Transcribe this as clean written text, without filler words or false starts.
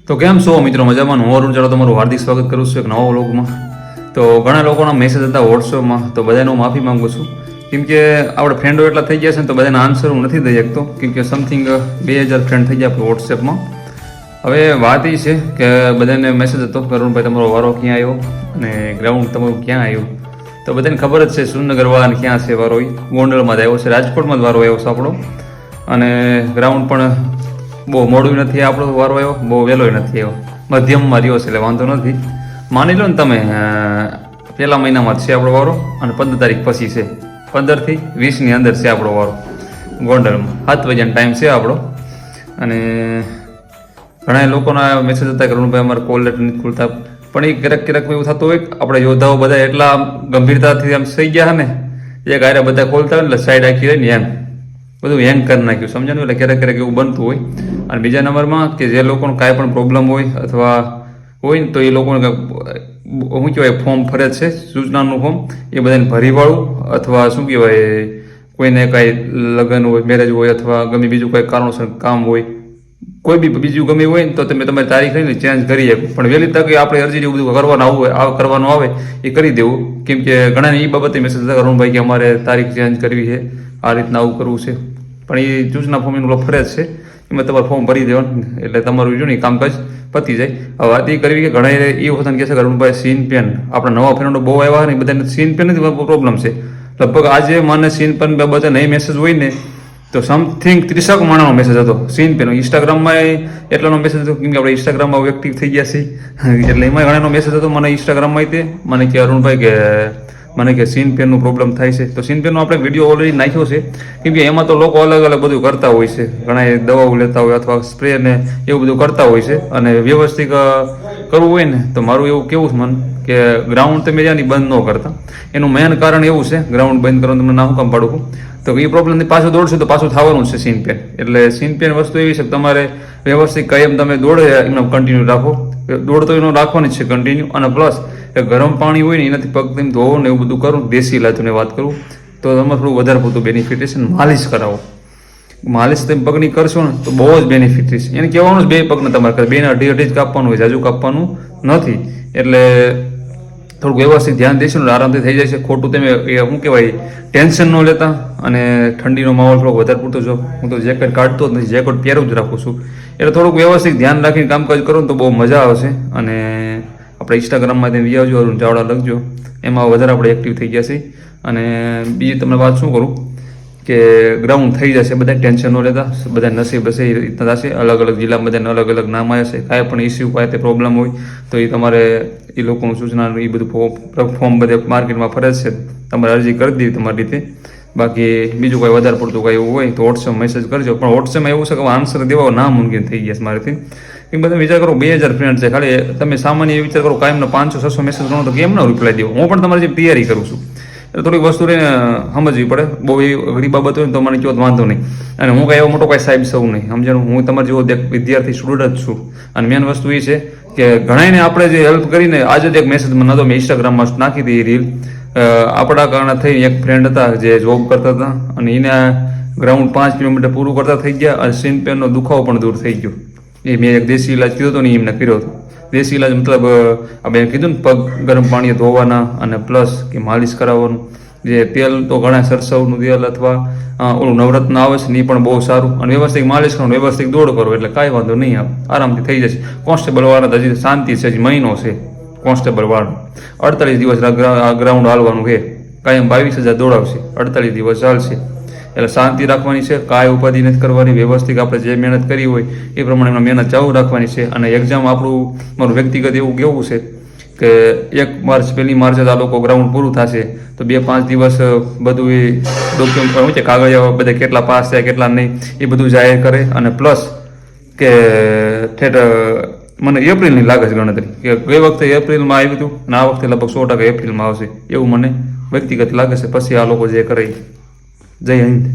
તો કેમ છો મિત્રો? મજામાં? હું અરુણ ચાલો તમારું હાર્દિક સ્વાગત કરું છું એક નવા વ્લોગમાં. તો ઘણા લોકોના મેસેજ હતા વોટ્સઅપમાં, તો બધાને હું માફી માંગુ છું. કેમ કે આપણે ફ્રેન્ડો એટલા થઈ ગયા છે ને, તો બધાના આન્સર હું નથી દઈ શકતો. કેમ કે સમથિંગ 2000 ફ્રેન્ડ થઈ ગયા આપણે વોટ્સએપમાં. હવે વાત એ છે કે બધાને મેસેજ હતો કે અરુણભાઈ તમારો વારો ક્યાં આવ્યો અને ગ્રાઉન્ડ તમારું ક્યાં આવ્યું. તો બધાને ખબર જ છે સુરનગરવાળાને ક્યાં છે વારો, એ ગોંડલમાં જ આવ્યો છે, રાજકોટમાં જ વારો આવ્યો છે આપણો. અને ગ્રાઉન્ડ પણ બહુ મોડું નથી આપણો વારો આવ્યો, બહુ વહેલો નથી આવ્યો, મધ્યમમાં રહ્યો છે, એટલે વાંધો નથી. માની લો ને તમે પહેલા મહિનામાં જ છે આપણો વારો અને 15 તારીખ પછી છે, 15 થી 20ની અંદર છે આપણો વારો ગોંડલમાં. 7 વાગ્યાનો ટાઈમ છે આપણો. અને ઘણા લોકોના મેસેજ હતા કે અરુણભાઈ અમારે કોલ લેટર નથી ખુલતા, પણ એ ક્યારેક એવું થતું હોય કે આપણે યોદ્ધાઓ બધા એટલા ગંભીરતાથી આમ થઈ ગયા ને, એક આરે બધા ખોલતા હોય એટલે સાઈડ આખી રહી ને એમ બધું હેંગ કરી નાખ્યું, સમજાનું? એટલે ક્યારેક એવું બનતું હોય. અને બીજા નંબરમાં કે જે લોકોને કાંઈ પણ પ્રોબ્લેમ હોય અથવા હોય ને, તો એ લોકોને શું કહેવાય ફોર્મ ફરજ છે, સૂચનાનું ફોર્મ, એ બધાને ભરી વાળું, અથવા શું કહેવાય કોઈને કાંઈ લગ્ન હોય, મેરેજ હોય, અથવા ગમે બીજું કાંઈ કારણોસર કામ હોય, કોઈ બી બીજું ગમે હોય ને, તો તમે તમારી તારીખ લઈને ચેન્જ કરી શકો. પણ વહેલી તકે આપણે અરજી જેવું બધું કરવાનું આવે એ કરી દેવું. કેમ કે ઘણાને એ બાબતે મેસેજ હતા અરુણભાઈ કે અમારે તારીખ ચેન્જ કરવી છે, આ રીતના આવું કરવું છે. પણ એ સૂચના ફોર્મ એનું ફરજ છે, એમાં તમારે ફોર્મ ભરી દેવાનું, એટલે તમારું જો ને કામકાજ પતી જાય. હવે વાત એ કરવી કે ઘણા એ વખત કહે છે કે અરુણભાઈ સીન પેન, આપણા નવા ફ્રેન્ડો બહુ આવ્યા ને, બધાને સીન પેન નથી પ્રોબ્લેમ છે. લગભગ આજે મને સીન પેન બાબતે નહીં મેસેજ હોય ને, તો સમથિંગ 30 માણસનો મેસેજ હતો સીન પેનો. ઇન્સ્ટાગ્રામમાં એટલાનો મેસેજ હતો, કેમ કે આપણે ઇન્સ્ટાગ્રામમાં એક્ટિવ થઈ ગયા છીએ, એટલે એમાં ઘણાનો મેસેજ હતો મને ઇન્સ્ટાગ્રામમાં. તે મને કે અરુણભાઈ કે મને કે સીન પેનનું પ્રોબ્લેમ થાય છે. તો સીન પેનનો આપણે વિડીયો ઓલરેડી નાખ્યો છે, કેમ કે એમાં તો લોકો અલગ અલગ બધું કરતા હોય છે. ઘણા દવાઓ લેતા હોય અથવા સ્પ્રે ને એવું બધું કરતા હોય છે. અને વ્યવસ્થિત કરવું હોય ને, તો મારું એવું કેવું છે મન કે ગ્રાઉન્ડ તમે જ્યાંની બંધ ન કરતા. એનું મેઇન કારણ એવું છે, ગ્રાઉન્ડ બંધ કરવાનું તમને ના હું કામ પાડું, તો એ પ્રોબ્લેમથી પાછું દોડશે તો પાછું થવાનું છે સીન પેન. એટલે સીન પેન વસ્તુ એવી છે કે તમારે વ્યવસ્થિત કાયમ તમે દોડે એમને કન્ટિન્યુ રાખો, દોડતો એનો રાખવાની જ છે કન્ટિન્યુ. અને પ્લસ ગરમ પાણી હોય ને એનાથી પગ તેમ ધોવો ને એવું બધું કરું, દેશી ઇલાજની વાત કરું, તો તમારે થોડું વધારે પડતું બેનિફિટ રહેશે. માલિશ કરાવો, માલિશ તમે પગની કરશો ને તો બહુ જ બેનિફિટ રહેશે. એને કહેવાનું બે પગને તમારે બેને અઢી જ કાપવાનું હોય, જાજુ કાપવાનું નથી. એટલે થોડુંક વ્યવસ્થિત ધ્યાન દેશો ને આરામથી થઈ જાય છે. ખોટું તમે શું કહેવાય ટેન્શન ન લેતા. અને ઠંડીનો માહોલ થોડોક વધારે પૂરતો જો, હું તો જેકેટ કાઢતો જ નથી, જેકેટ પહેરું જ રાખું છું. એટલે થોડુંક વ્યવસ્થિત ધ્યાન રાખીને કામકાજ કરો ને તો બહુ મજા આવશે. અને આપણે ઇન્સ્ટાગ્રામમાં તમે આવજો, અરુણ ચાવડા લખજો, એમાં વધારે આપણે એક્ટિવ થઈ ગયા છીએ. અને બીજી તમને વાત શું કરું કે ગ્રાઉન્ડ થઈ જશે, બધા ટેન્શન ન લેતા, બધા નસીબ હશે એ રીતના થશે. અલગ અલગ જિલ્લામાં બધાને અલગ અલગ નામ આવ્યા છે. કાંઈ પણ ઇસ્યુ કાંઈ તે પ્રોબ્લેમ હોય તો એ તમારે એ લોકોનું સૂચના એ બધું ફોર્મ બધે માર્કેટમાં ફરજ છે, તમારે અરજી કરી દીધી તમારી રીતે. બાકી બીજું કોઈ વધારે પડતું કાંઈ એવું હોય તો વોટ્સએપ મેસેજ કરજો. પણ વોટ્સએપમાં એવું છે કે આન્સર દેવા નામુમકિન થઈ ગયા છે મારેથી. એ બધા વિચાર કરો 2000 ફ્રેન્ડ છે, ખાલી તમે સામાન્ય વિચાર કરો કાયમનો 500-600 મેસેજ કરો તો કેમ ના રિપ્લાય દેવો? હું પણ તમારી જે તૈયારી કરું છું, એટલે થોડીક વસ્તુ સમજવી પડે. બહુ એ અઘરી બાબત હોય ને તો મને કહો વાંધો નહીં. અને હું કાંઈ એવો મોટો કાંઈ સાહેબ સૌ નહીં, સમજાણું? હું તમારે જેવો વિદ્યાર્થી સ્ટુડન્ટ જ છું. અને મેન વસ્તુ એ છે કે ઘણાને આપણે જે હેલ્પ કરીને, આજે જ એક મેસેજ મને નહોતો, મેં ઇન્સ્ટાગ્રામમાં નાખી હતી રીલ. આપણા કારણે થઈ એક ફ્રેન્ડ હતા જે જોબ કરતા હતા, અને એને ગ્રાઉન્ડ 5 કિલોમીટર પૂરું કરતા થઈ ગયા, અને સીન પેનનો દુખાવો પણ દૂર થઈ ગયો. એ મેં એક દેશી ઇલાજ કીધો હતો ને, એમને કર્યો હતો. દેશી ઇલાજ મતલબ આપણે કીધું ને પગ ગરમ પાણીએ ધોવાના, અને પ્લસ કે માલિશ કરાવવાનું. જે તેલ તો ઘણા સરસવનું તેલ અથવા ઓલું નવરત્ન આવે છે ને, એ પણ બહુ સારું. અને વ્યવસ્થિત માલિશ કરવાનું, વ્યવસ્થિત દોડ કરો, એટલે કાંઈ વાંધો નહીં આવે, આરામથી થઈ જશે. કોન્સ્ટેબલ વાળા હજી શાંતિ છે, હજી મહિનો છે કોન્સ્ટેબલ વાળા. 48 દિવસ ગ્રાઉન્ડ હાલવાનું છે, કાયમ 22,000 દોડાવશે, 48 દિવસ ચાલશે. એટલે શાંતિ રાખવાની છે, કાંઈ ઉપાધિ નથી કરવાની. વ્યવસ્થિત આપણે જે મહેનત કરી હોય એ પ્રમાણે મહેનત ચાલુ રાખવાની છે. અને એક્ઝામ આપણું મારું વ્યક્તિગત એવું કેવું છે કે 1 માર્ચ 1 માર્ચે આ લોકો ગ્રાઉન્ડ પૂરું થશે, તો 2-5 દિવસ બધું એ ડોક્યુમેન્ટ હોય છે, કાગળિયા બધા કેટલા પાસ થયા કેટલા નહીં એ બધું જાહેર કરે. અને પ્લસ કે ઠેઠ મને એપ્રિલની લાગે છે ગણતરી, કે ગઈ વખતે એપ્રિલમાં આવ્યું હતું અને આ વખતે લગભગ 100% એપ્રિલમાં આવશે એવું મને વ્યક્તિગત લાગે છે. પછી આ લોકો જે કરે. જય હિન્દ.